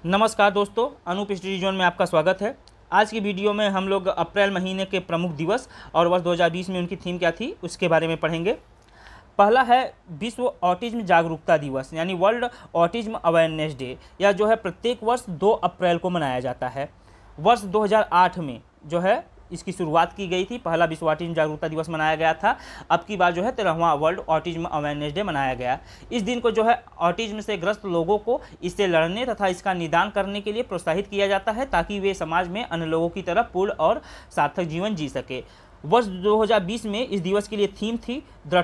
नमस्कार दोस्तों, Anoop study zone में आपका स्वागत है। आज की वीडियो में हम लोग अप्रैल महीने के प्रमुख दिवस और वर्ष 2020 में उनकी थीम क्या थी उसके बारे में पढ़ेंगे। पहला है विश्व ऑटिज्म जागरूकता दिवस यानी वर्ल्ड ऑटिज्म अवेयरनेस डे। यह जो है प्रत्येक वर्ष 2 अप्रैल को मनाया जाता है। वर्ष 2008 में जो है इसकी शुरुआत की गई थी। पहला विश्व ऑटिज्म जागरूकता दिवस मनाया गया था। अब की बार जो है 13वां वर्ल्ड ऑटिज्म अवेयरनेस डे मनाया गया। इस दिन को जो है ऑटिज्म से ग्रस्त लोगों को इससे लड़ने तथा इसका निदान करने के लिए प्रोत्साहित किया जाता है ताकि वे समाज में अन्य लोगों की तरह पूर्ण और सार्थक जीवन जी सके। वर्ष 2020 में इस दिवस के लिए थीम थी the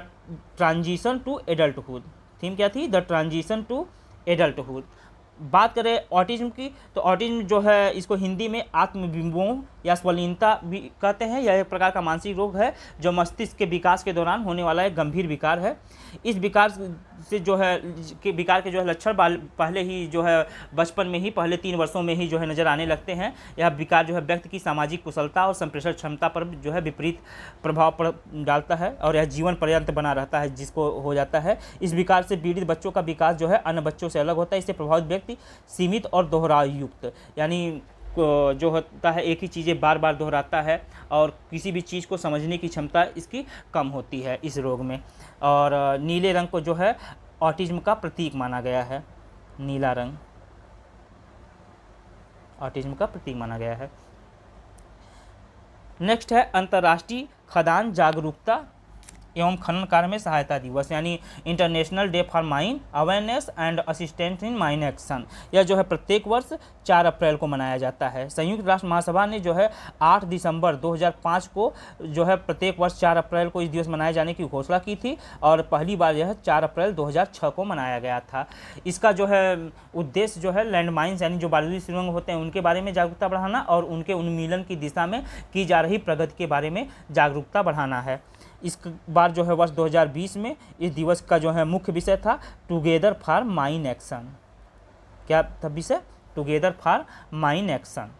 transition to adulthood. Theme क्या थी? The transition to adulthood. बात करें ऑटिज्म की तो ऑटिज्म जो है इसको हिंदी में आत्मविमोह या स्वलीनता भी कहते हैं। यह एक प्रकार का मानसिक रोग है जो मस्तिष्क के विकास के दौरान होने वाला एक गंभीर विकार है। इस विकार से जो है विकार के जो है लक्षण पहले ही जो है बचपन में ही पहले 3 वर्षों में ही जो है नज़र आने लगते हैं। यह विकार जो है व्यक्ति की सामाजिक कुशलता और संप्रेषण क्षमता पर जो है विपरीत प्रभाव डालता है और यह जीवन पर्यंत बना रहता है जिसको हो जाता है। इस विकार से पीड़ित बच्चों का विकास जो है अन्य बच्चों से अलग होता है। इससे प्रभावित व्यक्ति सीमित और दोहरायुक्त यानी जो होता है एक ही चीज़ें बार बार दोहराता है और किसी भी चीज़ को समझने की क्षमता इसकी कम होती है इस रोग में। और नीले रंग को जो है ऑटिज्म का प्रतीक माना गया है। नीला रंग ऑटिज्म का प्रतीक माना गया है। नेक्स्ट है अंतर्राष्ट्रीय खदान जागरूकता एवं खनन कार्य में सहायता दिवस यानी international day for mine awareness and assistance in mine action. यह जो है प्रत्येक वर्ष 4 अप्रैल को मनाया जाता है। संयुक्त राष्ट्र महासभा ने जो है 8 दिसंबर 2005 को जो है प्रत्येक वर्ष 4 अप्रैल को इस दिवस मनाए जाने की घोषणा की थी और पहली बार यह 4 अप्रैल 2006 को मनाया गया था। इसका जो है उद्देश्य जो है लैंड माइन्स यानी जो बारूदी सुरंग होते हैं उनके बारे में जागरूकता बढ़ाना और उनके उन्मूलन की दिशा में की जा रही प्रगति के बारे में जागरूकता बढ़ाना है। इस बार जो है वर्ष 2020 में इस दिवस का जो है मुख्य विषय था टुगेदर फॉर माइन एक्शन। क्या था विषय? Together for mine action.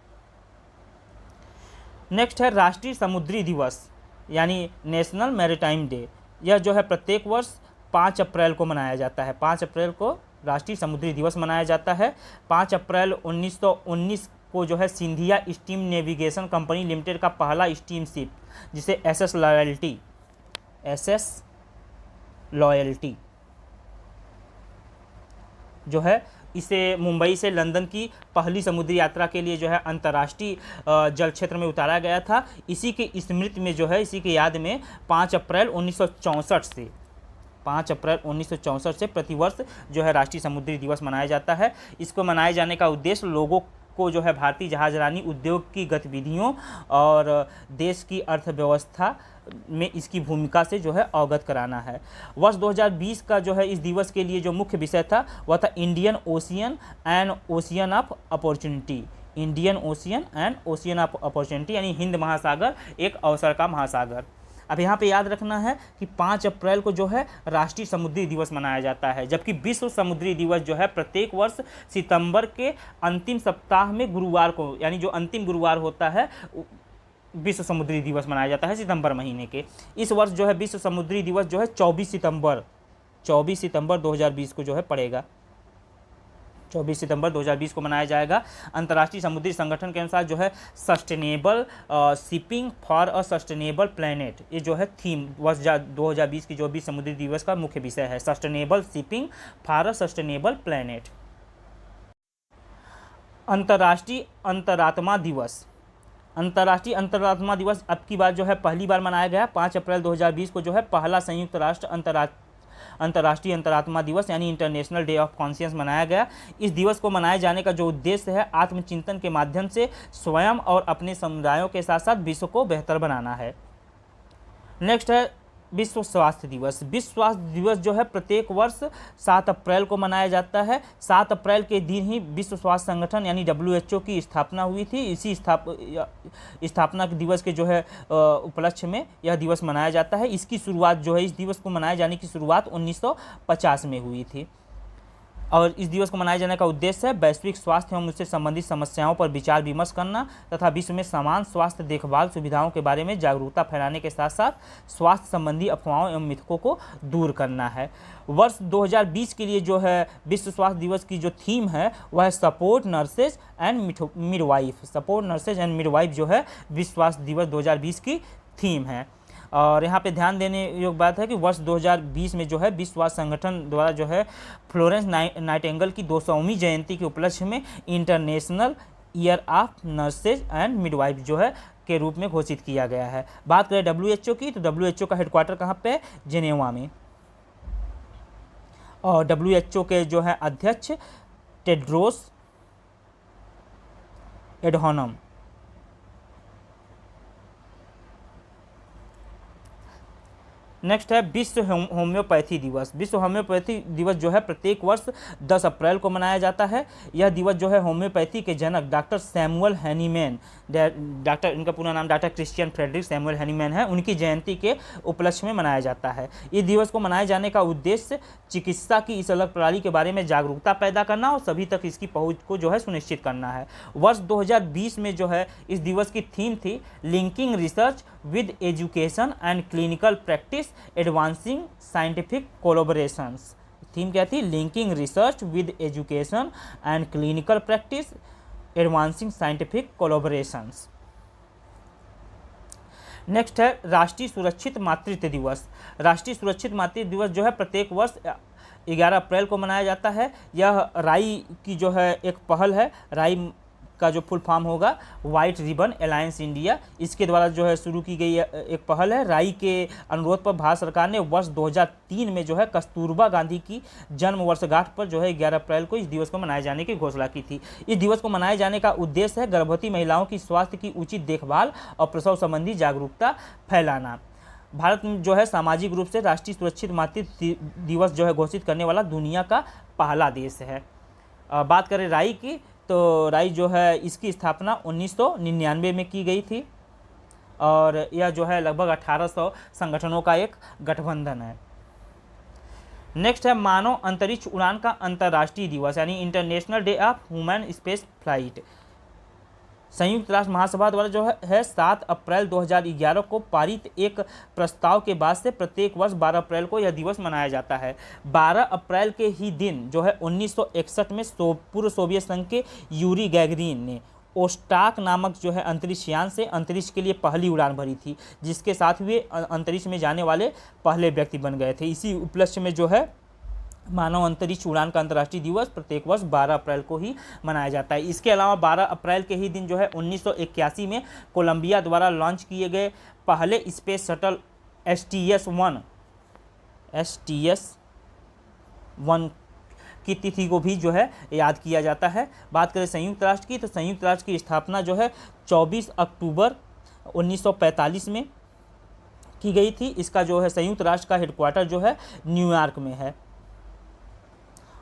Next है राष्ट्रीय समुद्री दिवस यानी नेशनल मैरीटाइम डे। यह जो है प्रत्येक वर्ष 5 अप्रैल को मनाया जाता है। 5 अप्रैल को राष्ट्रीय समुद्री दिवस मनाया जाता है। 5 अप्रैल 1919 को जो है Scindia steam navigation company limited का पहला स्टीम शिप जिसे एसएस लॉयल्टी जो है इसे मुंबई से लंदन की पहली समुद्री यात्रा के लिए जो है अंतर्राष्ट्रीय जल क्षेत्र में उतारा गया था। इसी के स्मृति में जो है इसी के याद में 5 अप्रैल 1964 से प्रतिवर्ष जो है राष्ट्रीय समुद्री दिवस मनाया जाता है। इसको मनाए जाने का उद्देश्य लोगों को जो है भारतीय जहाजरानी उद्योग की गतिविधियों और देश की अर्थव्यवस्था में इसकी भूमिका से जो है अवगत कराना है। वर्ष 2020 का जो है इस दिवस के लिए जो मुख्य विषय था वह था Indian ocean and ocean of opportunity. Indian ocean and ocean of opportunity यानी हिंद महासागर एक अवसर का महासागर। अब यहाँ पे याद रखना है कि 5 अप्रैल को जो है राष्ट्रीय समुद्री दिवस मनाया जाता है जबकि विश्व समुद्री दिवस जो है प्रत्येक वर्ष सितंबर के अंतिम सप्ताह में गुरुवार को यानी जो अंतिम गुरुवार होता है विश्व समुद्री दिवस मनाया जाता है सितंबर महीने के। इस वर्ष जो है विश्व समुद्री दिवस जो है 24 सितंबर 2020 को जो है पड़ेगा। 24 सितंबर 2020 को मनाया जाएगा। अंतर्राष्ट्रीय समुद्री संगठन के अनुसार जो है sustainable shipping for a sustainable planet ये जो है थीम वर्ष 2020 की जो भी समुद्री दिवस का मुख्य विषय है sustainable shipping for a sustainable planet. अंतर्राष्ट्रीय अंतरात्मा दिवस। अंतर्राष्ट्रीय अंतरात्मा दिवस अब की बार जो है पहली बार मनाया गया। 5 अप्रैल 2020 को जो है पहला संयुक्त राष्ट्र अंतर्राष्ट्रीय अंतरात्मा दिवस यानी इंटरनेशनल डे ऑफ कॉन्शियस मनाया गया। इस दिवस को मनाए जाने का जो उद्देश्य है आत्मचिंतन के माध्यम से स्वयं और अपने समुदायों के साथ साथ विश्व को बेहतर बनाना है। नेक्स्ट है विश्व स्वास्थ्य दिवस। विश्व स्वास्थ्य दिवस जो है प्रत्येक वर्ष 7 अप्रैल को मनाया जाता है। 7 अप्रैल के दिन ही विश्व स्वास्थ्य संगठन यानी WHO की स्थापना हुई थी। इसी स्थापना दिवस के जो है उपलक्ष्य में यह दिवस मनाया जाता है। इसकी शुरुआत जो है इस दिवस को मनाए जाने की शुरुआत 1950 में हुई थी। और इस दिवस को मनाए जाने का उद्देश्य है वैश्विक स्वास्थ्य एवं उससे संबंधित समस्याओं पर विचार विमर्श करना तथा विश्व में समान स्वास्थ्य देखभाल सुविधाओं के बारे में जागरूकता फैलाने के साथ साथ स्वास्थ्य संबंधी अफवाहों एवं मिथकों को दूर करना है। वर्ष 2020 के लिए जो है विश्व स्वास्थ्य दिवस की जो थीम है वह है support nurses and midwife. Support nurses and midwife जो है विश्व स्वास्थ्य दिवस 2020 की थीम है। और यहाँ पे ध्यान देने योग्य बात है कि वर्ष 2020 में जो है विश्व स्वास्थ्य संगठन द्वारा जो है फ्लोरेंस नाइटिंगेल की 200वीं जयंती के उपलक्ष्य में international year of nurses and midwife जो है के रूप में घोषित किया गया है। बात करें WHO की, तो WHO का हेडक्वार्टर कहाँ पे है? जेनेवा में। और WHO के जो है अध्यक्ष टेड्रोस एडहानम। नेक्स्ट है विश्व होम्योपैथी दिवस। विश्व होम्योपैथी दिवस जो है प्रत्येक वर्ष 10 अप्रैल को मनाया जाता है। यह दिवस जो है होम्योपैथी के जनक डॉक्टर सैमुअल हैनीमैन, डॉक्टर इनका पूरा नाम doctor Christian Friedrich Samuel Hahnemann है, उनकी जयंती के उपलक्ष्य में मनाया जाता है। इस दिवस को मनाए जाने का उद्देश्य चिकित्सा की इस अलग प्रणाली के बारे में जागरूकता पैदा करना और सभी तक इसकी पहुँच को जो है सुनिश्चित करना है। वर्ष 2020 में जो है इस दिवस की थीम थी linking research with education and clinical practice advancing scientific collaborations. Theme क्या थी? Linking research with education and clinical practice advancing scientific collaborations. Next है राष्ट्रीय सुरक्षित मातृत्व दिवस। राष्ट्रीय सुरक्षित मातृत्व दिवस जो है प्रत्येक वर्ष 11 अप्रैल को मनाया जाता है। यह राई की जो है एक पहल है। राई का जो फुल फॉर्म होगा वाइट रिबन अलायंस इंडिया, इसके द्वारा जो है शुरू की गई एक पहल है। राई के अनुरोध पर भारत सरकार ने वर्ष 2003 में जो है कस्तूरबा गांधी की जन्म वर्षगांठ पर जो है 11 अप्रैल को इस दिवस को मनाए जाने की घोषणा की थी। इस दिवस को मनाए जाने का उद्देश्य है गर्भवती महिलाओं की स्वास्थ्य की उचित देखभाल और प्रसव संबंधी जागरूकता फैलाना। भारत में जो है सामाजिक रूप से राष्ट्रीय सुरक्षित मातृत्व दिवस जो है घोषित करने वाला दुनिया का पहला देश है। बात करें राई की, तो राई जो है इसकी स्थापना 1999 में की गई थी और यह जो है लगभग 1800 संगठनों का एक गठबंधन है। नेक्स्ट है मानव अंतरिक्ष उड़ान का अंतर्राष्ट्रीय दिवस यानी international day of human space flight. संयुक्त राष्ट्र महासभा द्वारा जो है 7 अप्रैल 2011 को पारित एक प्रस्ताव के बाद से प्रत्येक वर्ष 12 अप्रैल को यह दिवस मनाया जाता है। 12 अप्रैल के ही दिन जो है 1961 में पूर्व सोवियत संघ के यूरी गैगरिन ने ओस्टाक नामक जो है अंतरिक्ष यान से अंतरिक्ष के लिए पहली उड़ान भरी थी, जिसके साथ वे अंतरिक्ष में जाने वाले पहले व्यक्ति बन गए थे। इसी उपलक्ष्य में जो है मानव अंतरिक्ष उड़ान का अंतर्राष्ट्रीय दिवस प्रत्येक वर्ष 12 अप्रैल को ही मनाया जाता है। इसके अलावा 12 अप्रैल के ही दिन जो है 1981 में कोलंबिया द्वारा लॉन्च किए गए पहले स्पेस शटल STS-1 की तिथि को भी जो है याद किया जाता है। बात करें संयुक्त राष्ट्र की, तो संयुक्त राष्ट्र की स्थापना जो है 24 अक्टूबर 1945 में की गई थी। इसका जो है संयुक्त राष्ट्र का हेडक्वार्टर जो है न्यूयॉर्क में है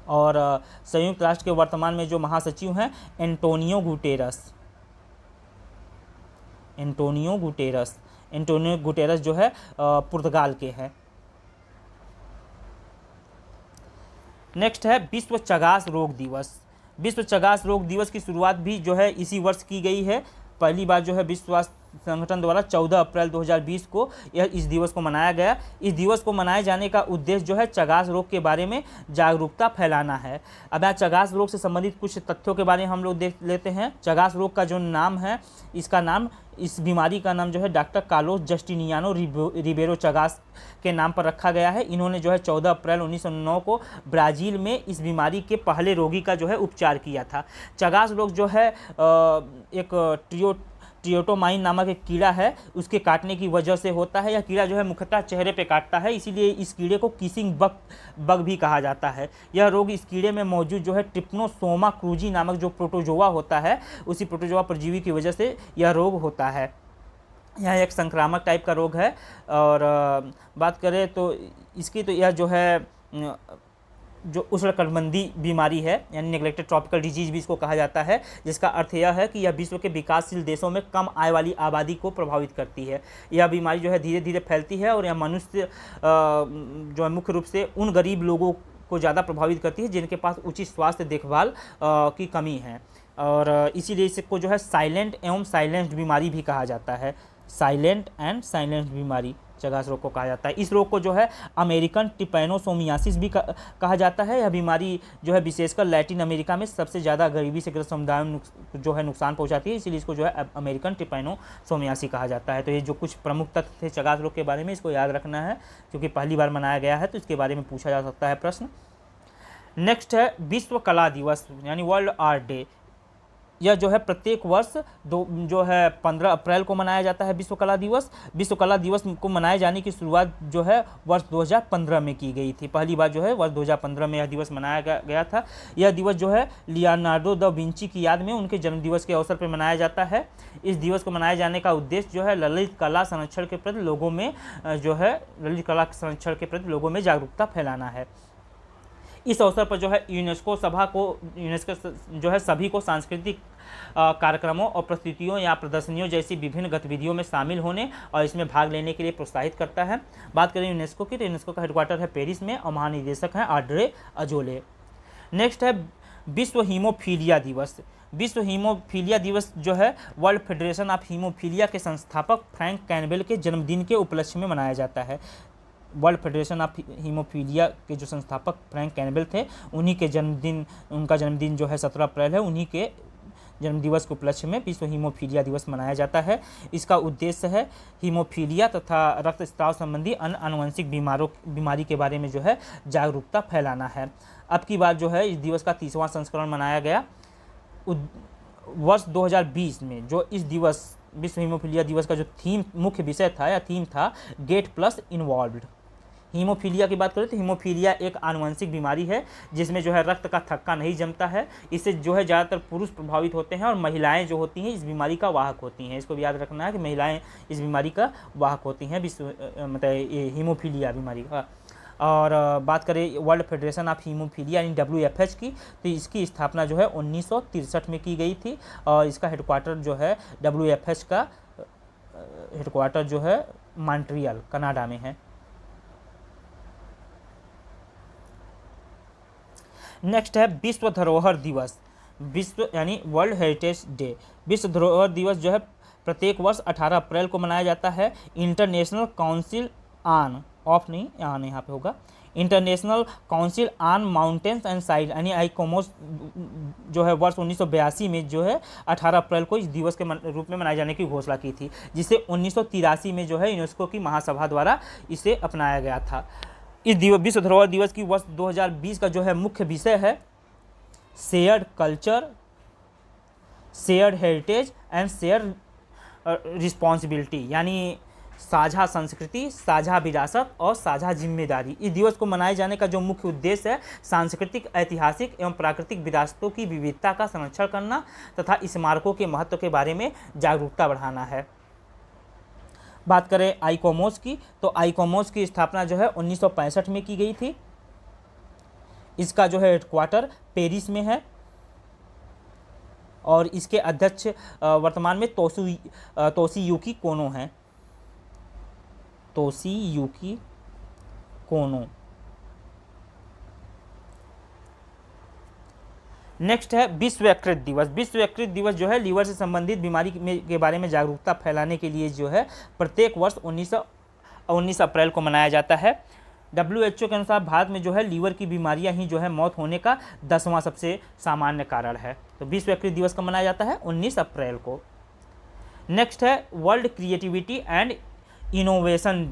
और संयुक्त राष्ट्र के वर्तमान में जो महासचिव हैं एंटोनियो गुटेरस जो है पुर्तगाल के हैं। नेक्स्ट है विश्व चगास रोग दिवस। विश्व चगास रोग दिवस की शुरुआत भी जो है इसी वर्ष की गई है। पहली बार जो है विश्व स्वास्थ्य संगठन द्वारा 14 अप्रैल 2020 को इस दिवस को मनाया गया। इस दिवस को मनाए जाने का उद्देश्य जो है चगास रोग के बारे में जागरूकता फैलाना है। अब यहाँ चगास रोग से संबंधित कुछ तथ्यों के बारे में हम लोग देख लेते हैं। चगास रोग का जो नाम है, इस बीमारी का नाम जो है डॉक्टर कार्लोस जस्टिनियानो रिबेरो चगास के नाम पर रखा गया है। इन्होंने जो है 14 अप्रैल 1909 को ब्राज़ील में इस बीमारी के पहले रोगी का जो है उपचार किया था। चगास रोग जो है एक ट्रियोटोमाइन नामक एक कीड़ा है, उसके काटने की वजह से होता है। यह कीड़ा जो है मुख्यतः चेहरे पे काटता है, इसीलिए इस कीड़े को किसिंग बग भी कहा जाता है। यह रोग इस कीड़े में मौजूद जो है ट्रिप्नोसोमा क्रूजी नामक जो प्रोटोजोआ होता है, उसी प्रोटोजोआ परजीवी की वजह से यह रोग होता है। यह एक संक्रामक टाइप का रोग है। और बात करें तो इसकी तो यह जो है जो उष्णकटिबंधीय बीमारी है यानी नेग्लेक्टेड ट्रॉपिकल डिजीज भी इसको कहा जाता है, जिसका अर्थ यह है कि यह विश्व के विकासशील देशों में कम आय वाली आबादी को प्रभावित करती है। यह बीमारी जो है धीरे धीरे फैलती है और यह मनुष्य जो है मुख्य रूप से उन गरीब लोगों को ज़्यादा प्रभावित करती है जिनके पास उचित स्वास्थ्य देखभाल की कमी है, और इसीलिए इसको जो है साइलेंट एवं साइलेंट बीमारी भी कहा जाता है। साइलेंट एंड साइलेंट बीमारी चगास रोग को कहा जाता है। इस रोग को जो है अमेरिकन ट्रिपैनोसोमियासिस भी कहा जाता है। यह बीमारी जो है विशेषकर लैटिन अमेरिका में सबसे ज़्यादा गरीबी से ग्रस्त समुदायों में जो है नुकसान पहुंचाती है, इसीलिए इसको जो है अमेरिकन ट्रिपैनोसोमियासिस कहा जाता है। तो ये जो कुछ प्रमुख तथ्य थे चगास रोग के बारे में, इसको याद रखना है क्योंकि पहली बार मनाया गया है तो इसके बारे में पूछा जा सकता है प्रश्न। नेक्स्ट है विश्व कला दिवस यानी वर्ल्ड आर्ट डे। यह जो है प्रत्येक वर्ष जो है 15 अप्रैल को मनाया जाता है विश्व कला दिवस। विश्व कला दिवस को मनाए जाने की शुरुआत जो है वर्ष 2015 में की गई थी। पहली बार जो है वर्ष 2015 में यह दिवस मनाया गया था। यह दिवस जो है लियोनार्डो दा विंची की याद में उनके जन्मदिवस के अवसर पर मनाया जाता है। इस दिवस को मनाए जाने का उद्देश्य जो है ललित कला संरक्षण के प्रति लोगों में जागरूकता फैलाना है। इस अवसर पर जो है यूनेस्को जो है सभी को सांस्कृतिक कार्यक्रमों और प्रस्तुतियों या प्रदर्शनियों जैसी विभिन्न गतिविधियों में शामिल होने और इसमें भाग लेने के लिए प्रोत्साहित करता है। बात करें यूनेस्को की तो यूनेस्को का हेडक्वार्टर है पेरिस में और महानिदेशक हैं ऑड्रे अजोले। नेक्स्ट है विश्व हीमोफीलिया दिवस। विश्व हीमोफीलिया दिवस जो है वर्ल्ड फेडरेशन ऑफ हीमोफीलिया के संस्थापक फ्रैंक कैनबेल के जन्मदिन के उपलक्ष्य में मनाया जाता है। वर्ल्ड फेडरेशन ऑफ हीमोफीलिया के जो संस्थापक फ्रैंक कैनबेल थे उनका जन्मदिन जो है 17 अप्रैल है। उन्हीं के जन्मदिवस के उपलक्ष्य में विश्व हीमोफीलिया दिवस मनाया जाता है। इसका उद्देश्य है हीमोफीलिया तथा रक्तस्राव संबंधी अन्य आनुवंशिक बीमारी के बारे में जो है जागरूकता फैलाना है। अब की बार जो है इस दिवस का 30वां संस्करण मनाया गया। वर्ष 2020 में जो इस दिवस विश्व हीमोफीलिया दिवस का जो मुख्य विषय था या थीम था गेट प्लस इन्वॉल्व्ड। हीमोफीलिया की बात करें तो हीमोफीलिया एक आनुवंशिक बीमारी है जिसमें जो है रक्त का थक्का नहीं जमता है। इससे जो है ज़्यादातर पुरुष प्रभावित होते हैं और महिलाएं जो होती हैं इस बीमारी का वाहक होती हैं। इसको भी याद रखना है कि महिलाएं इस बीमारी का वाहक होती हैं मतलब ये हीमोफीलिया बीमारी का। और बात करें वर्ल्ड फेडरेशन ऑफ हीमोफीलिया यानी WFH की तो इसकी स्थापना जो है 1963 में की गई थी और इसका हेडक्वार्टर जो है WFH का हेडक्वार्टर जो है मॉन्ट्रियल कनाडा में है। नेक्स्ट है विश्व धरोहर दिवस। विश्व यानी वर्ल्ड हेरिटेज डे। विश्व धरोहर दिवस जो है प्रत्येक वर्ष 18 अप्रैल को मनाया जाता है। International council on mountains and site यानी आईकोमोस जो है वर्ष 1982 में जो है 18 अप्रैल को इस दिवस के रूप में मनाए जाने की घोषणा की थी, जिसे 1983 में जो है यूनेस्को की महासभा द्वारा इसे अपनाया गया था। इस विश्व धरोहर दिवस की वर्ष 2020 का जो है मुख्य विषय है shared culture, shared heritage and shared responsibility यानी साझा संस्कृति, साझा विरासत और साझा जिम्मेदारी। इस दिवस को मनाए जाने का जो मुख्य उद्देश्य है सांस्कृतिक, ऐतिहासिक एवं प्राकृतिक विरासतों की विविधता का संरक्षण करना तथा स्मारकों के महत्व के बारे में जागरूकता बढ़ाना है। बात करें आईकोमोस की तो आईकोमोस की स्थापना जो है 1965 में की गई थी। इसका जो है हेडक्वार्टर पेरिस में है और इसके अध्यक्ष वर्तमान में तोशीयुकी कोनो हैं। तोशीयुकी कोनो। नेक्स्ट है विश्व यकृत दिवस। विश्व यकृत दिवस जो है लीवर से संबंधित बीमारी के बारे में जागरूकता फैलाने के लिए जो है प्रत्येक वर्ष 19 अप्रैल को मनाया जाता है। WHO के अनुसार भारत में जो है लीवर की बीमारियां ही जो है मौत होने का 10वां सबसे सामान्य कारण है। तो विश्व यकृत दिवस कब मनाया जाता है? 19 अप्रैल को। नेक्स्ट है world creativity and innovation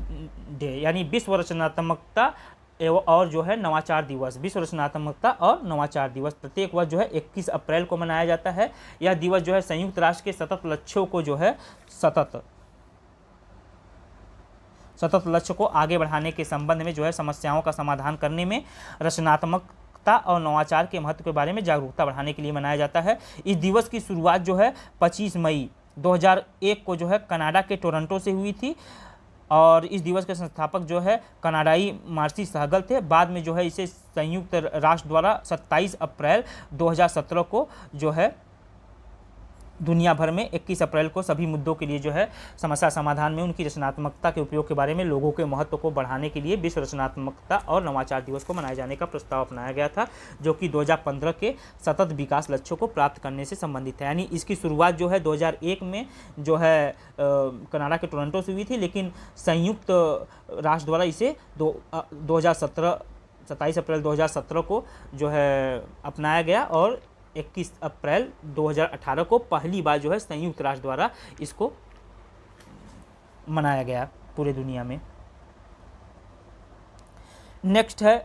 day यानी विश्व रचनात्मकता और जो है नवाचार दिवस। विश्व रचनात्मकता और नवाचार दिवस प्रत्येक वर्ष जो है 21 अप्रैल को मनाया जाता है। यह दिवस जो है संयुक्त राष्ट्र के सतत लक्ष्यों को जो है सतत लक्ष्य को आगे बढ़ाने के संबंध में जो है समस्याओं का समाधान करने में रचनात्मकता और नवाचार के महत्व के बारे में जागरूकता बढ़ाने के लिए मनाया जाता है। इस दिवस की शुरुआत जो है 25 मई 2001 को जो है कनाडा के टोरंटो से हुई थी और इस दिवस के संस्थापक जो है कनाडाई मार्सी सहगल थे। बाद में जो है इसे संयुक्त राष्ट्र द्वारा 27 अप्रैल 2017 को जो है दुनिया भर में 21 अप्रैल को सभी मुद्दों के लिए जो है समस्या समाधान में उनकी रचनात्मकता के उपयोग के बारे में लोगों के महत्व को बढ़ाने के लिए विश्व रचनात्मकता और नवाचार दिवस को मनाए जाने का प्रस्ताव अपनाया गया था, जो कि 2015 के सतत विकास लक्ष्यों को प्राप्त करने से संबंधित है। यानी इसकी शुरुआत जो है 2001 में जो है कनाडा के टोरंटो से हुई थी, लेकिन संयुक्त राष्ट्र द्वारा इसे 27 अप्रैल 2017 को जो है अपनाया गया और 21 अप्रैल 2018 को पहली बार जो है संयुक्त राष्ट्र द्वारा इसको मनाया गया पूरे दुनिया में। नेक्स्ट है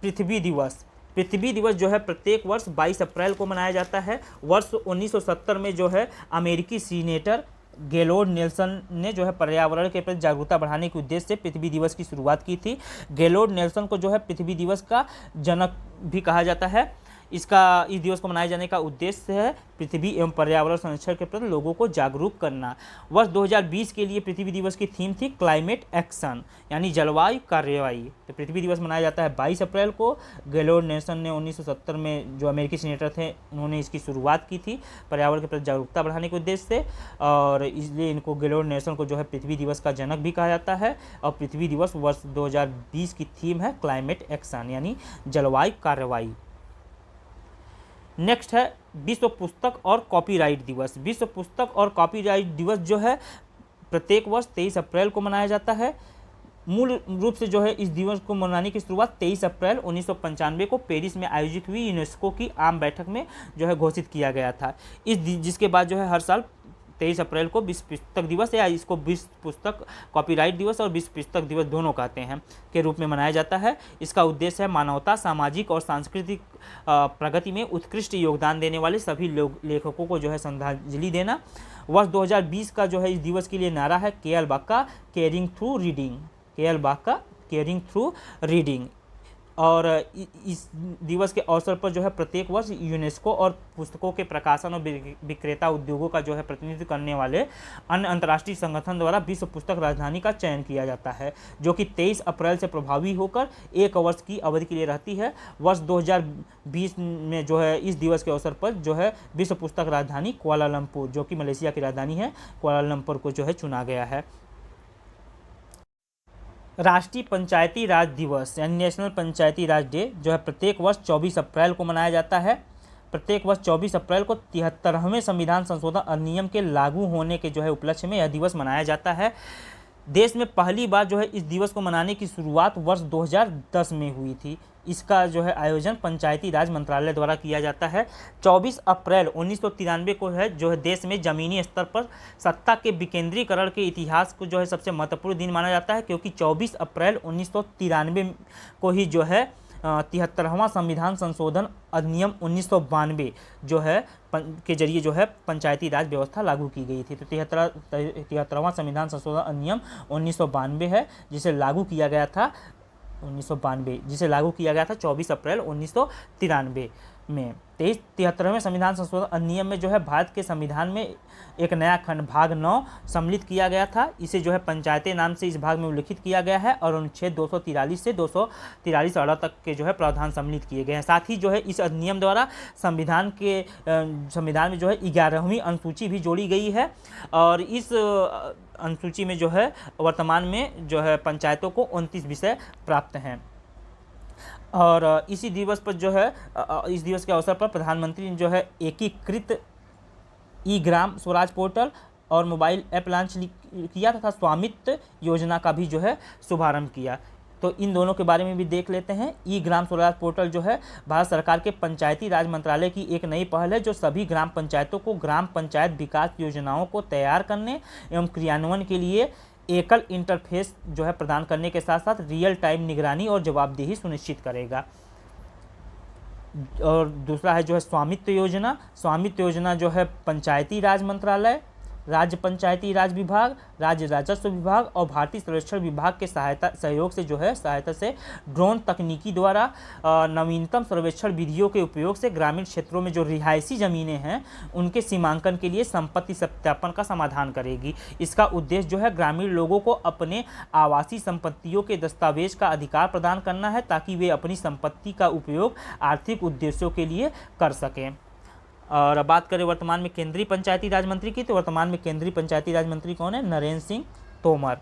पृथ्वी दिवस। पृथ्वी दिवस जो है प्रत्येक वर्ष 22 अप्रैल को मनाया जाता है। वर्ष 1970 में जो है अमेरिकी सीनेटर गेलोर्ड नेल्सन ने जो है पर्यावरण के प्रति जागरूकता बढ़ाने के उद्देश्य से पृथ्वी दिवस की शुरुआत की थी। गेलोर्ड नेल्सन को जो है पृथ्वी दिवस का जनक भी कहा जाता है। इस दिवस को मनाए जाने का उद्देश्य है पृथ्वी एवं पर्यावरण संरक्षण के प्रति लोगों को जागरूक करना। वर्ष 2020 के लिए पृथ्वी दिवस की थीम थी क्लाइमेट एक्शन, यानी जलवायु कार्रवाई। तो पृथ्वी दिवस मनाया जाता है 22 अप्रैल को। गेलोर्ड नेल्सन ने 1970 में जो अमेरिकी सीनेटर थे उन्होंने इसकी शुरुआत की थी पर्यावरण के प्रति जागरूकता बढ़ाने के उद्देश्य से, और इसलिए इनको गेलोर्ड नेल्सन को जो है पृथ्वी दिवस का जनक भी कहा जाता है। और पृथ्वी दिवस वर्ष 2020 की थीम है क्लाइमेट एक्शन, यानी जलवायु कार्रवाई। नेक्स्ट है विश्व पुस्तक और कॉपीराइट दिवस। विश्व पुस्तक और कॉपीराइट दिवस जो है प्रत्येक वर्ष 23 अप्रैल को मनाया जाता है। मूल रूप से जो है इस दिवस को मनाने की शुरुआत 23 अप्रैल 1995 को पेरिस में आयोजित हुई यूनेस्को की आम बैठक में जो है घोषित किया गया था। जिसके बाद जो है हर साल 23 अप्रैल को विश्व पुस्तक दिवस, या इसको विश्व पुस्तक कॉपीराइट दिवस और विश्व पुस्तक दिवस दोनों कहते हैं, के रूप में मनाया जाता है। इसका उद्देश्य है मानवता, सामाजिक और सांस्कृतिक प्रगति में उत्कृष्ट योगदान देने वाले सभी लेखकों को जो है श्रद्धांजलि देना। वर्ष 2020 का जो है इस दिवस के लिए नारा है के एल बाका केयरिंग थ्रू रीडिंग, के एल बाका केयरिंग थ्रू रीडिंग। और इस दिवस के अवसर पर जो है प्रत्येक वर्ष यूनेस्को और पुस्तकों के प्रकाशन और विक्रेता उद्योगों का जो है प्रतिनिधित्व करने वाले अन्य अंतर्राष्ट्रीय संगठन द्वारा विश्व पुस्तक राजधानी का चयन किया जाता है, जो कि 23 अप्रैल से प्रभावी होकर 1 वर्ष की अवधि के लिए रहती है। वर्ष 2020 में जो है इस दिवस के अवसर पर जो है विश्व पुस्तक राजधानी कुआलालंपुर, जो कि मलेशिया की राजधानी है, कुआलालंपुर को जो है चुना गया है। राष्ट्रीय पंचायती राज दिवस यानी नेशनल पंचायती राज डे जो है प्रत्येक वर्ष 24 अप्रैल को मनाया जाता है। प्रत्येक वर्ष 24 अप्रैल को 73वें संविधान संशोधन अधिनियम के लागू होने के जो है उपलक्ष्य में यह दिवस मनाया जाता है। देश में पहली बार जो है इस दिवस को मनाने की शुरुआत वर्ष 2010 में हुई थी। इसका जो है आयोजन पंचायती राज मंत्रालय द्वारा किया जाता है। 24 अप्रैल 1993 को है जो है देश में ज़मीनी स्तर पर सत्ता के विकेंद्रीकरण के इतिहास को जो है सबसे महत्वपूर्ण दिन माना जाता है, क्योंकि 24 अप्रैल 1993 को ही जो है 73वां संविधान संशोधन अधिनियम 1992 जो है के जरिए जो है पंचायती राज व्यवस्था लागू की गई थी। तो 73वां संविधान संशोधन अधिनियम 1992 है, जिसे लागू किया गया था 24 अप्रैल 1993 में। 73वें संविधान संशोधन अधिनियम में जो है भारत के संविधान में एक नया खंड भाग 9 सम्मिलित किया गया था। इसे जो है पंचायतें नाम से इस भाग में उल्लिखित किया गया है और अनुच्छेद 243 से 243 अड़ा तक के जो है प्रावधान सम्मिलित किए गए हैं। साथ ही जो है इस अधिनियम द्वारा संविधान में जो है 11वीं अनुसूची भी जोड़ी गई है, और इस अनुसूची में जो है वर्तमान में जो है पंचायतों को 29 विषय प्राप्त हैं। और इसी दिवस पर जो है इस दिवस के अवसर पर प्रधानमंत्री ने जो है एकीकृत ई ग्राम स्वराज पोर्टल और मोबाइल ऐप लॉन्च किया तथा स्वामित्व योजना का भी जो है शुभारंभ किया। तो इन दोनों के बारे में भी देख लेते हैं। ई ग्राम स्वराज पोर्टल जो है भारत सरकार के पंचायती राज मंत्रालय की एक नई पहल है, जो सभी ग्राम पंचायतों को ग्राम पंचायत विकास योजनाओं को तैयार करने एवं क्रियान्वयन के लिए एकल इंटरफेस जो है प्रदान करने के साथ साथ रियल टाइम निगरानी और जवाबदेही सुनिश्चित करेगा। और दूसरा है जो है स्वामित्व योजना। स्वामित्व योजना जो है पंचायती राज मंत्रालय, राज्य पंचायती राज विभाग, राज्य राजस्व विभाग और भारतीय सर्वेक्षण विभाग के सहयोग से जो है सहायता से ड्रोन तकनीकी द्वारा नवीनतम सर्वेक्षण विधियों के उपयोग से ग्रामीण क्षेत्रों में जो रिहायशी ज़मीनें हैं उनके सीमांकन के लिए संपत्ति सत्यापन का समाधान करेगी। इसका उद्देश्य जो है ग्रामीण लोगों को अपने आवासीय संपत्तियों के दस्तावेज का अधिकार प्रदान करना है, ताकि वे अपनी संपत्ति का उपयोग आर्थिक उद्देश्यों के लिए कर सकें। और अब बात करें वर्तमान में केंद्रीय पंचायती राज मंत्री की, तो वर्तमान में केंद्रीय पंचायती राज मंत्री कौन है? नरेंद्र सिंह तोमर।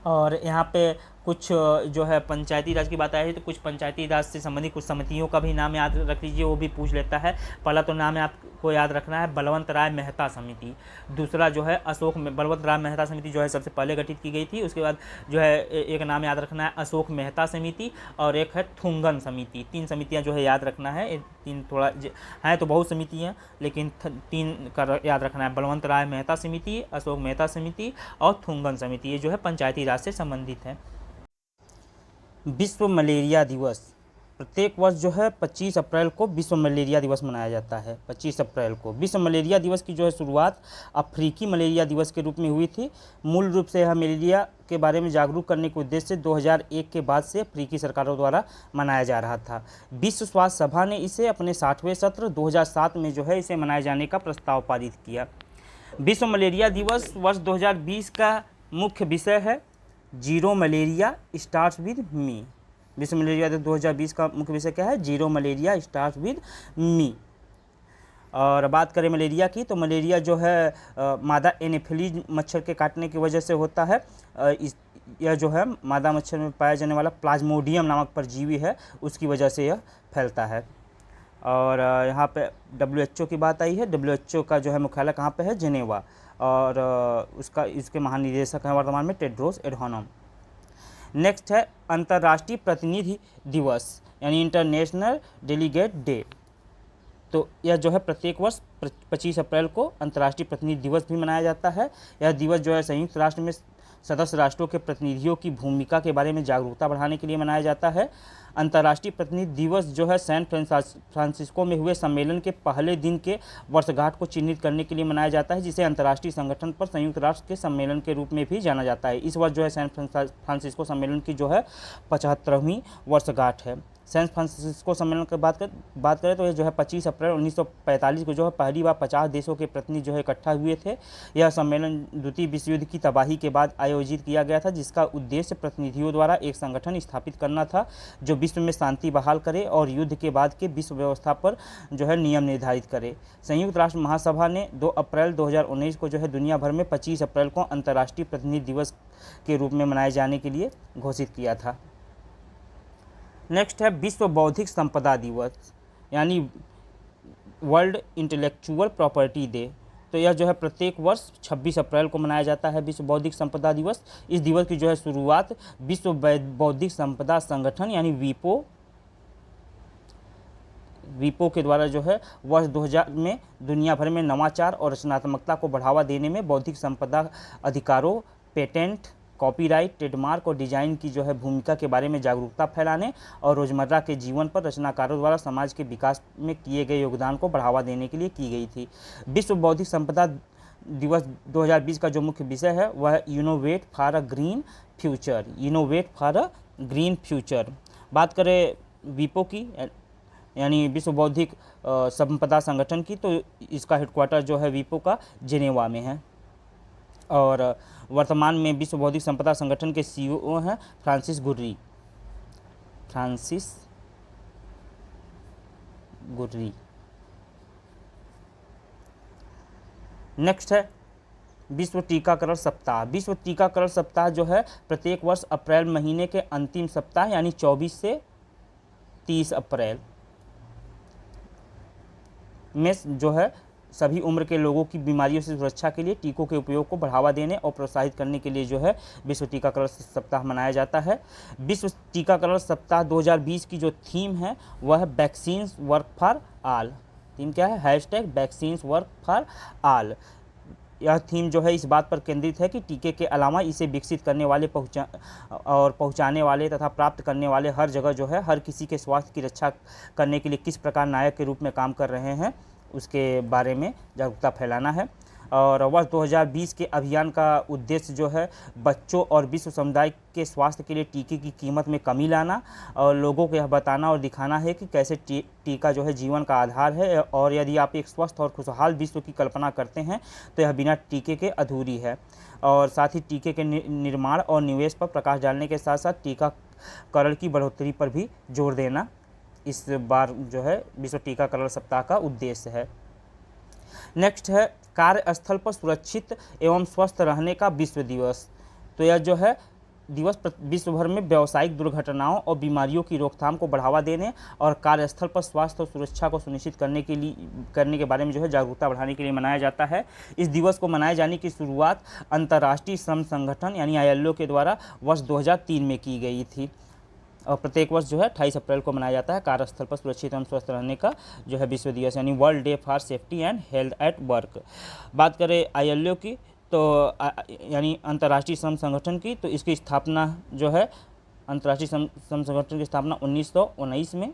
और यहाँ पे कुछ जो है पंचायती राज की बात आई है, तो कुछ पंचायती राज से संबंधित कुछ समितियों का भी नाम याद रख लीजिए, वो भी पूछ लेता है। पहला तो नाम आपको याद रखना है बलवंत राय मेहता समिति। दूसरा जो है बलवंत राय मेहता समिति जो है सबसे पहले गठित की गई थी। उसके बाद जो है एक नाम याद रखना है अशोक मेहता समिति, और एक है थुंगन समिति। 3 समितियाँ जो है याद रखना है। 3 थोड़ा हैं तो बहुत समितियाँ, लेकिन 3 का याद रखना है, बलवंत राय मेहता समिति, अशोक मेहता समिति और थुंगन समिति। ये जो है पंचायती राज से संबंधित है। विश्व मलेरिया दिवस प्रत्येक वर्ष जो है 25 अप्रैल को विश्व मलेरिया दिवस मनाया जाता है। 25 अप्रैल को विश्व मलेरिया दिवस की जो है शुरुआत अफ्रीकी मलेरिया दिवस के रूप में हुई थी। मूल रूप से यह मलेरिया के बारे में जागरूक करने के उद्देश्य से 2001 के बाद से अफ्रीकी सरकारों द्वारा मनाया जा रहा था। विश्व स्वास्थ्य सभा ने इसे अपने 60वें सत्र 2007 में जो है इसे मनाए जाने का प्रस्ताव पारित किया। विश्व मलेरिया दिवस वर्ष 2020 का मुख्य विषय है zero malaria starts with me. विश्व मलेरिया दिवस 2020 का मुख्य विषय क्या है? Zero malaria starts with me. और बात करें मलेरिया की, तो मलेरिया जो है मादा एनोफिलीज मच्छर के काटने की वजह से होता है। यह जो है मादा मच्छर में पाया जाने वाला प्लाज्मोडियम नामक परजीवी है, उसकी वजह से यह फैलता है। और यहाँ पे WHO की बात आई है। WHO का जो है मुख्यालय कहाँ पे है? जेनेवा। और इसके महानिदेशक हैं वर्तमान में टेड्रोस एडहानोम। नेक्स्ट है अंतर्राष्ट्रीय प्रतिनिधि दिवस, यानी इंटरनेशनल डेलीगेट डे। तो यह जो है प्रत्येक वर्ष 25 अप्रैल को अंतर्राष्ट्रीय प्रतिनिधि दिवस भी मनाया जाता है। यह दिवस जो है संयुक्त राष्ट्र में सदस्य राष्ट्रों के प्रतिनिधियों की भूमिका के बारे में जागरूकता बढ़ाने के लिए मनाया जाता है। अंतर्राष्ट्रीय प्रतिनिधि दिवस जो है सैन फ्रांसिस्को में हुए सम्मेलन के पहले दिन के वर्षगांठ को चिन्हित करने के लिए मनाया जाता है, जिसे अंतर्राष्ट्रीय संगठन पर संयुक्त राष्ट्र के सम्मेलन के रूप में भी जाना जाता है। इस वर्ष जो है सैन फ्रांसिस्को सम्मेलन की जो है 75वीं वर्षगांठ है। सैन फ्रांसिस्को सम्मेलन की बात करें तो ये जो है 25 अप्रैल 1945 को जो है पहली बार 50 देशों के प्रतिनिधि जो है इकट्ठा हुए थे। यह सम्मेलन द्वितीय विश्व युद्ध की तबाही के बाद आयोजित किया गया था, जिसका उद्देश्य प्रतिनिधियों द्वारा एक संगठन स्थापित करना था जो विश्व में शांति बहाल करे और युद्ध के बाद के विश्व व्यवस्था पर जो है नियम निर्धारित करे। संयुक्त राष्ट्र महासभा ने 2 अप्रैल 2019 को जो है दुनिया भर में 25 अप्रैल को अंतर्राष्ट्रीय प्रतिनिधि दिवस के रूप में मनाए जाने के लिए घोषित किया था। नेक्स्ट है विश्व बौद्धिक संपदा दिवस, यानी वर्ल्ड इंटेलेक्चुअल प्रॉपर्टी डे। तो यह जो है प्रत्येक वर्ष 26 अप्रैल को मनाया जाता है विश्व बौद्धिक संपदा दिवस। इस दिवस की जो है शुरुआत विश्व बौद्धिक संपदा संगठन यानी वीपो के द्वारा जो है वर्ष 2000 में दुनिया भर में नवाचार और रचनात्मकता को बढ़ावा देने में बौद्धिक संपदा अधिकारों, पेटेंट, कॉपीराइट, ट्रेडमार्क और डिजाइन की जो है भूमिका के बारे में जागरूकता फैलाने और रोजमर्रा के जीवन पर रचनाकारों द्वारा समाज के विकास में किए गए योगदान को बढ़ावा देने के लिए की गई थी। विश्व बौद्धिक संपदा दिवस 2020 का जो मुख्य विषय है वह है innovate for a green future. Innovate for a green future. बात करें वीपो की, यानी विश्व बौद्धिक संपदा संगठन की, तो इसका हेडक्वार्टर जो है वीपो का जेनेवा में है। और वर्तमान में विश्व बौद्धिक संपदा संगठन के CEO हैं फ्रांसिस गुर्री। नेक्स्ट है विश्व टीकाकरण सप्ताह। विश्व टीकाकरण सप्ताह जो है प्रत्येक वर्ष अप्रैल महीने के अंतिम सप्ताह यानी 24 से 30 अप्रैल में जो है सभी उम्र के लोगों की बीमारियों से सुरक्षा के लिए टीकों के उपयोग को बढ़ावा देने और प्रोत्साहित करने के लिए जो है विश्व टीकाकरण सप्ताह मनाया जाता है। विश्व टीकाकरण सप्ताह 2020 की जो थीम है वह है vaccines work for all. Theme क्या है? #Vaccines work for all. यह थीम जो है इस बात पर केंद्रित है कि टीके के अलावा इसे विकसित करने वाले पहुंचाने वाले तथा प्राप्त करने वाले हर जगह जो है हर किसी के स्वास्थ्य की रक्षा करने के लिए किस प्रकार नायक के रूप में काम कर रहे हैं उसके बारे में जागरूकता फैलाना है। और वर्ष 2020 के अभियान का उद्देश्य जो है बच्चों और विश्व समुदाय के स्वास्थ्य के लिए टीके की कीमत में कमी लाना और लोगों को यह बताना और दिखाना है कि कैसे टीका जो है जीवन का आधार है, और यदि आप एक स्वस्थ और खुशहाल विश्व की कल्पना करते हैं तो यह बिना टीके के अधूरी है। और साथ ही टीके के निर्माण और निवेश पर प्रकाश डालने के साथ साथ टीकाकरण की बढ़ोतरी पर भी जोर देना इस बार जो है विश्व टीकाकरण सप्ताह का उद्देश्य है। नेक्स्ट है कार्यस्थल पर सुरक्षित एवं स्वस्थ रहने का विश्व दिवस। तो यह जो है दिवस विश्व भर में व्यावसायिक दुर्घटनाओं और बीमारियों की रोकथाम को बढ़ावा देने और कार्यस्थल पर स्वास्थ्य और सुरक्षा को सुनिश्चित करने के बारे में जो है जागरूकता बढ़ाने के लिए मनाया जाता है। इस दिवस को मनाए जाने की शुरुआत अंतर्राष्ट्रीय श्रम संगठन यानी ILO के द्वारा वर्ष 2003 में की गई थी और प्रत्येक वर्ष जो है 28 अप्रैल को मनाया जाता है कार्यस्थल पर सुरक्षित एवं स्वस्थ रहने का जो है विश्व दिवस यानी world day for safety and health at work. बात करें ILO की तो यानी अंतर्राष्ट्रीय श्रम संगठन की, तो इसकी स्थापना जो है अंतर्राष्ट्रीय श्रम संगठन की स्थापना 1919 में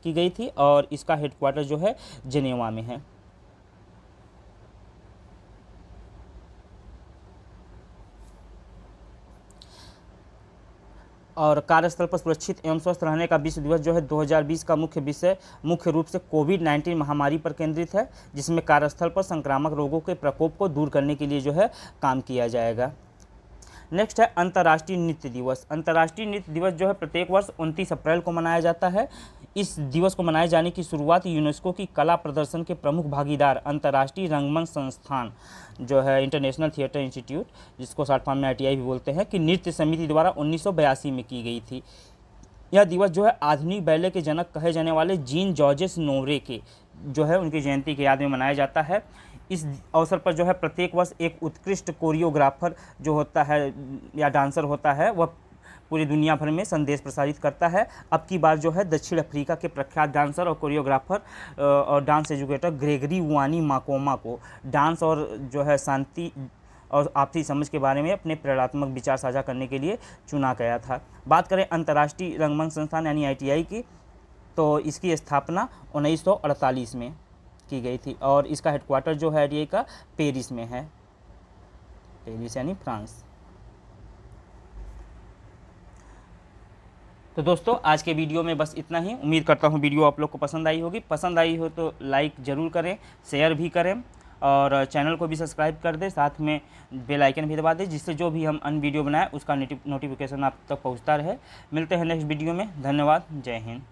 की गई थी और इसका हेडक्वार्टर जो है जेनेवा में है। और कार्यस्थल पर सुरक्षित एवं स्वस्थ रहने का विश्व दिवस जो है 2020 का मुख्य विषय मुख्य रूप से कोविड-19 महामारी पर केंद्रित है, जिसमें कार्यस्थल पर संक्रामक रोगों के प्रकोप को दूर करने के लिए जो है काम किया जाएगा। नेक्स्ट है अंतर्राष्ट्रीय नृत्य दिवस। अंतर्राष्ट्रीय नृत्य दिवस जो है प्रत्येक वर्ष 29 अप्रैल को मनाया जाता है। इस दिवस को मनाए जाने की शुरुआत यूनेस्को की कला प्रदर्शन के प्रमुख भागीदार अंतर्राष्ट्रीय रंगमंच संस्थान जो है इंटरनेशनल थिएटर इंस्टीट्यूट, जिसको शॉर्ट फॉर्म में ITI भी बोलते हैं, कि नृत्य समिति द्वारा 1982 में की गई थी। यह दिवस जो है आधुनिक बैले के जनक कहे जाने वाले जीन जॉर्जेस नोरे के जो है उनकी जयंती की याद में मनाया जाता है। इस अवसर पर जो है प्रत्येक वर्ष एक उत्कृष्ट कोरियोग्राफर जो होता है या डांसर होता है वह पूरी दुनिया भर में संदेश प्रसारित करता है। अब की बार जो है दक्षिण अफ्रीका के प्रख्यात डांसर और कोरियोग्राफर और डांस एजुकेटर ग्रेगरी वानी माकोमा को डांस और जो है शांति और आपसी समझ के बारे में अपने प्रेरणात्मक विचार साझा करने के लिए चुना गया था। बात करें अंतर्राष्ट्रीय रंगमंच संस्थान यानी ITI की, तो इसकी स्थापना 1948 में की गई थी और इसका हेडक्वार्टर जो है ITI का पेरिस में है, पेरिस यानी फ्रांस। तो दोस्तों आज के वीडियो में बस इतना ही। उम्मीद करता हूँ वीडियो आप लोग को पसंद आई होगी। पसंद आई हो तो लाइक ज़रूर करें, शेयर भी करें और चैनल को भी सब्सक्राइब कर दें, साथ में बेल आइकन भी दबा दें, जिससे जो भी हम अन्य वीडियो बनाएं उसका नोटिफिकेशन आप तक पहुँचता रहे। मिलते हैं नेक्स्ट वीडियो में। धन्यवाद। जय हिंद।